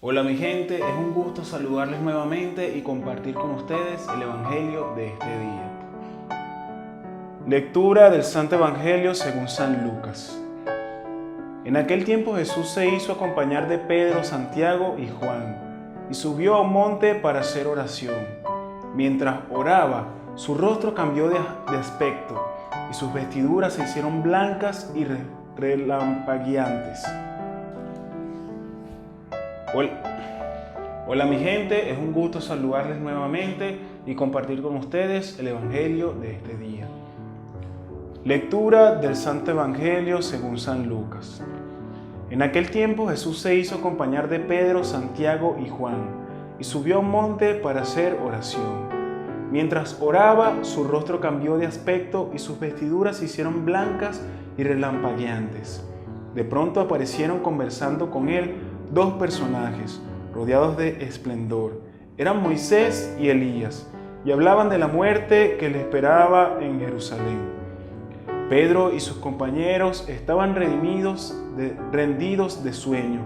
Hola mi gente, es un gusto saludarles nuevamente y compartir con ustedes el Evangelio de este día. Lectura del Santo Evangelio según San Lucas. En aquel tiempo Jesús se hizo acompañar de Pedro, Santiago y Juan y subió a un monte para hacer oración. Mientras oraba, su rostro cambió de aspecto y sus vestiduras se hicieron blancas y relampagueantes. Hola mi gente, es un gusto saludarles nuevamente y compartir con ustedes el Evangelio de este día. Lectura del Santo Evangelio según San Lucas. En aquel tiempo Jesús se hizo acompañar de Pedro, Santiago y Juan y subió a un monte para hacer oración. Mientras oraba, su rostro cambió de aspecto y sus vestiduras se hicieron blancas y relampagueantes. De pronto aparecieron conversando con él dos personajes, rodeados de esplendor. Eran Moisés y Elías, y hablaban de la muerte que le esperaba en Jerusalén. Pedro y sus compañeros estaban rendidos de sueño,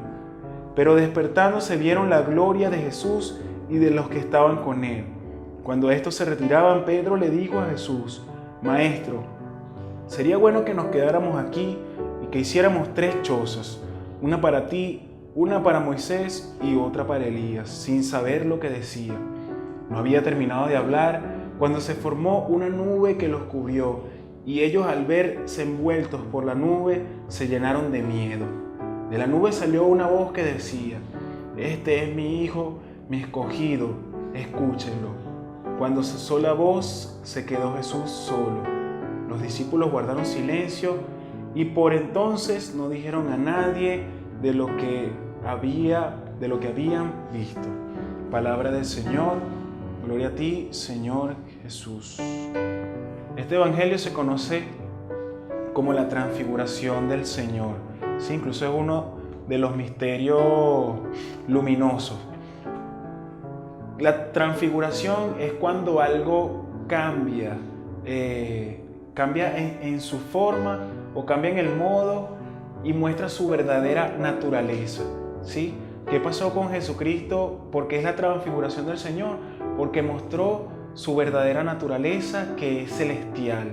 pero despertándose vieron la gloria de Jesús y de los que estaban con él. Cuando estos se retiraban, Pedro le dijo a Jesús: Maestro, sería bueno que nos quedáramos aquí y que hiciéramos 3 chozas, una para ti, una para Moisés y otra para Elías, sin saber lo que decía. No había terminado de hablar cuando se formó una nube que los cubrió, y ellos, al verse envueltos por la nube, se llenaron de miedo. De la nube salió una voz que decía: Este es mi Hijo, mi escogido, escúchenlo. Cuando cesó la voz, se quedó Jesús solo. Los discípulos guardaron silencio y por entonces no dijeron a nadie de lo que habían visto. Palabra del Señor. Gloria a ti, Señor Jesús. Este evangelio se conoce como la transfiguración del Señor. Sí, incluso es uno de los misterios luminosos. La transfiguración es cuando algo cambia en su forma o cambia en el modo y muestra su verdadera naturaleza. ¿Sí? ¿Qué pasó con Jesucristo? ¿Por qué es la transfiguración del Señor? Porque mostró su verdadera naturaleza, que es celestial.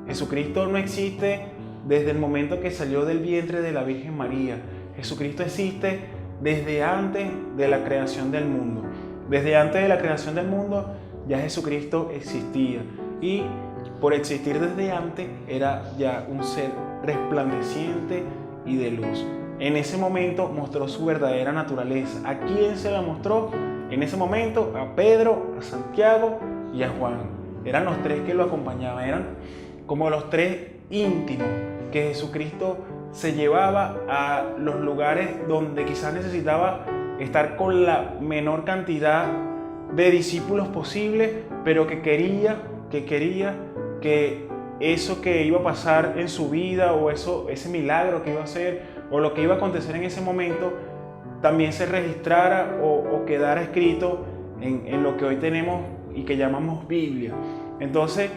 Jesucristo no existe desde el momento que salió del vientre de la Virgen María. Jesucristo existe desde antes de la creación del mundo. Desde antes de la creación del mundo ya Jesucristo existía, y por existir desde antes era ya un ser resplandeciente y de luz. En ese momento mostró su verdadera naturaleza. ¿A quién se la mostró? En ese momento a Pedro, a Santiago y a Juan. Eran los 3 que lo acompañaban, eran como los 3 íntimos que Jesucristo se llevaba a los lugares donde quizás necesitaba estar con la menor cantidad de discípulos posible, pero que quería que eso que iba a pasar en su vida, o ese milagro que iba a hacer, o lo que iba a acontecer en ese momento, también se registrara o quedara escrito en lo que hoy tenemos y que llamamos Biblia. Entonces,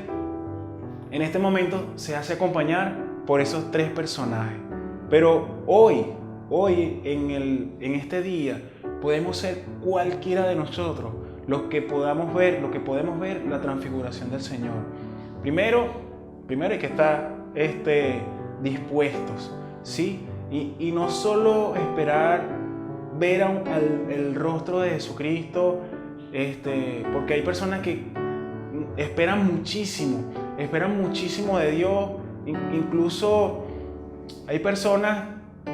en este momento se hace acompañar por esos 3 personajes. Pero hoy en este día, podemos ser cualquiera de nosotros los que podemos ver la transfiguración del Señor. Primero hay que estar dispuestos, ¿sí? Y no solo esperar ver el rostro de Jesucristo, porque hay personas que esperan muchísimo de Dios. Incluso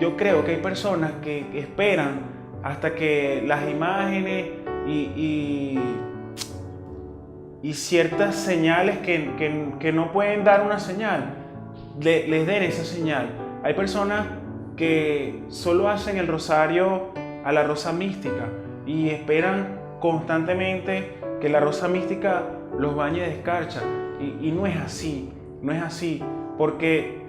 yo creo que hay personas que esperan hasta que las imágenes y ciertas señales que no pueden dar una señal, les den esa señal. Hay personas que solo hacen el rosario a la rosa mística y esperan constantemente que la rosa mística los bañe de escarcha. Y no es así, porque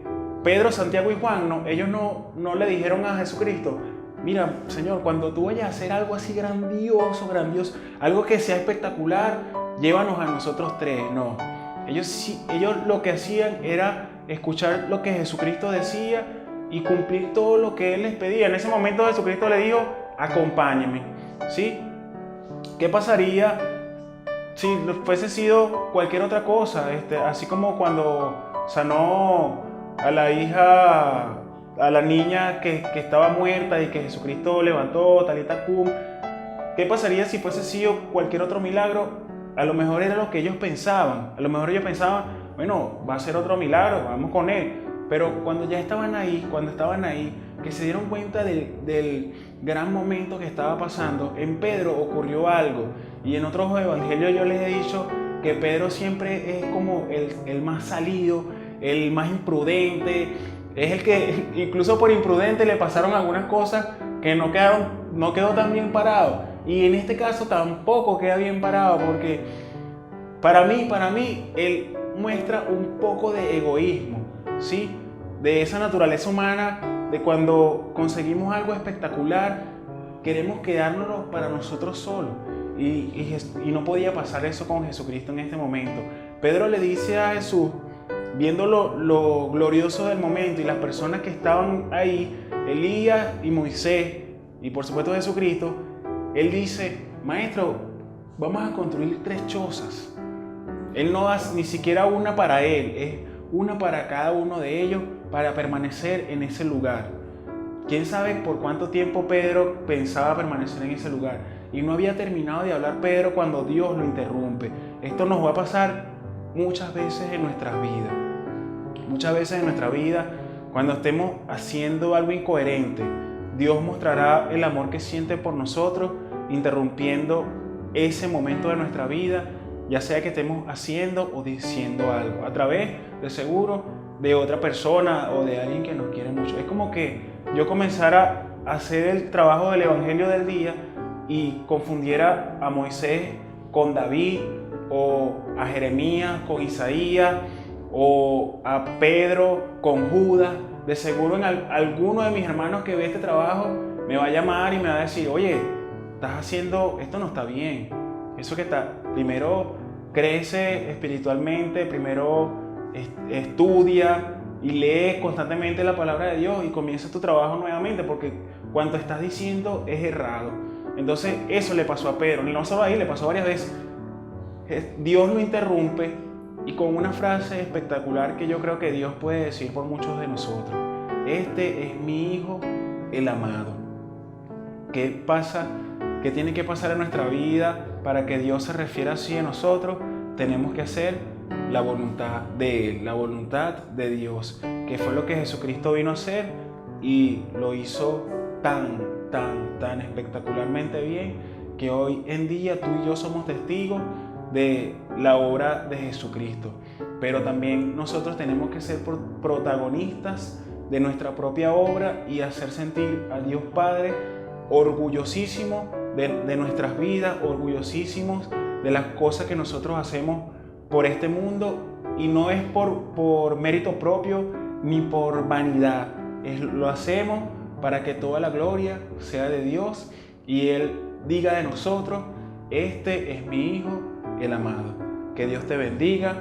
Pedro, Santiago y Juan, ellos no le dijeron a Jesucristo: Mira, Señor, cuando tú vayas a hacer algo así grandioso, algo que sea espectacular, llévanos a nosotros 3. No, ellos lo que hacían era escuchar lo que Jesucristo decía y cumplir todo lo que Él les pedía. En ese momento Jesucristo le dijo: acompáñeme, ¿sí? ¿Qué pasaría si fuese sido cualquier otra cosa? Así como cuando sanó a la hija, a la niña que estaba muerta y que Jesucristo levantó, Talita cum. ¿Qué pasaría si fuese sido cualquier otro milagro? A lo mejor era lo que ellos pensaban. A lo mejor ellos pensaban, bueno, va a ser otro milagro, vamos con él. Pero cuando ya estaban ahí, que se dieron cuenta del gran momento que estaba pasando, en Pedro ocurrió algo. Y en otros evangelios yo les he dicho que Pedro siempre es como el más salido, el más imprudente. Es el que incluso por imprudente le pasaron algunas cosas que no quedó tan bien parado. Y en este caso tampoco queda bien parado, porque para mí él muestra un poco de egoísmo, ¿sí? De esa naturaleza humana, de cuando conseguimos algo espectacular, queremos quedárnoslo para nosotros solos. Y no podía pasar eso con Jesucristo en este momento. Pedro le dice a Jesús, viendo lo glorioso del momento y las personas que estaban ahí, Elías y Moisés, y por supuesto Jesucristo, él dice, maestro, vamos a construir 3 chozas. Él no da ni siquiera una para él, es una para cada uno de ellos para permanecer en ese lugar. ¿Quién sabe por cuánto tiempo Pedro pensaba permanecer en ese lugar? Y no había terminado de hablar Pedro cuando Dios lo interrumpe. Esto nos va a pasar muchas veces en nuestras vidas. Muchas veces en nuestra vida, cuando estemos haciendo algo incoherente, Dios mostrará el amor que siente por nosotros, interrumpiendo ese momento de nuestra vida, ya sea que estemos haciendo o diciendo algo, a través de seguro de otra persona o de alguien que nos quiere mucho. Es como que yo comenzara a hacer el trabajo del Evangelio del día y confundiera a Moisés con David, o a Jeremías con Isaías, o a Pedro con Judas. De seguro alguno de mis hermanos que ve este trabajo me va a llamar y me va a decir, oye, estás haciendo, esto no está bien. Eso que está, primero crece espiritualmente, primero estudia y lee constantemente la palabra de Dios y comienza tu trabajo nuevamente, porque cuanto estás diciendo es errado. Entonces eso le pasó a Pedro, y no solo ahí, le pasó varias veces. Dios lo interrumpe y con una frase espectacular que yo creo que Dios puede decir por muchos de nosotros: este es mi Hijo, el amado. ¿Qué pasa? ¿Qué tiene que pasar en nuestra vida para que Dios se refiera así a nosotros? Tenemos que hacer la voluntad de Él, la voluntad de Dios, que fue lo que Jesucristo vino a hacer y lo hizo tan espectacularmente bien, que hoy en día tú y yo somos testigos de la obra de Jesucristo. Pero también nosotros tenemos que ser protagonistas de nuestra propia obra y hacer sentir a Dios Padre orgullosísimo de nuestras vidas, orgullosísimos de las cosas que nosotros hacemos por este mundo, y no es por mérito propio ni por vanidad. Lo hacemos para que toda la gloria sea de Dios y Él diga de nosotros: este es mi Hijo, el amado. Que Dios te bendiga.